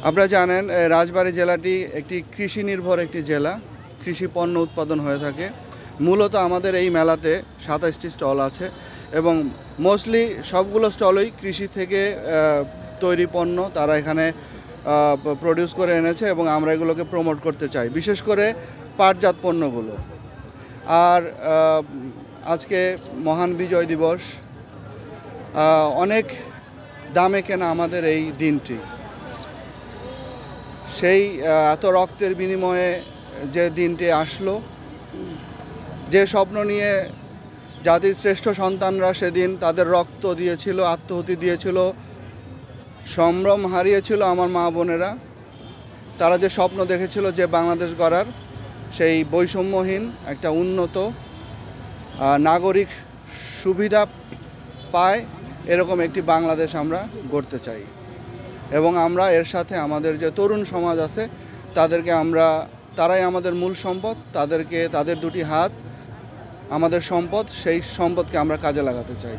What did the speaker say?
আপনারা জানেন রাজবাড়ী জেলাটি একটি কৃষি নির্ভর একটি জেলা। কৃষি পণ্য উৎপাদন হয়ে থাকে। মূলত আমাদের এই মেলাতে ২৭টি স্টল আছে এবং মোস্টলি সবগুলো স্টলই কৃষি থেকে তৈরি পণ্য তারা এখানে প্রডিউস করে এনেছে এবং আমরা এগুলোকে প্রমোট করতে চাই, বিশেষ করে পাটজাত পণ্যগুলো। আর আজকে মহান বিজয় দিবস, অনেক দামে কেনা আমাদের এই দিনটি। সেই এত রক্তের বিনিময়ে যে দিনটি আসলো, যে স্বপ্ন নিয়ে জাতির শ্রেষ্ঠ সন্তানরা সেদিন তাদের রক্ত দিয়েছিল, আত্মাহুতি দিয়েছিল, সম্ভ্রম হারিয়েছিল আমার মা বোনেরা। তারা যে স্বপ্ন দেখেছিল যে বাংলাদেশ গড়ার, সেই বৈষম্যহীন একটা উন্নত নাগরিক সুবিধা পায় এরকম একটি বাংলাদেশ আমরা গড়তে চাই। এবং আমরা এর সাথে আমাদের যে তরুণ সমাজ আছে তারাই আমাদের মূল সম্পদ। তাদের দুটি হাত আমাদের সম্পদ, সেই সম্পদকে আমরা কাজে লাগাতে চাই।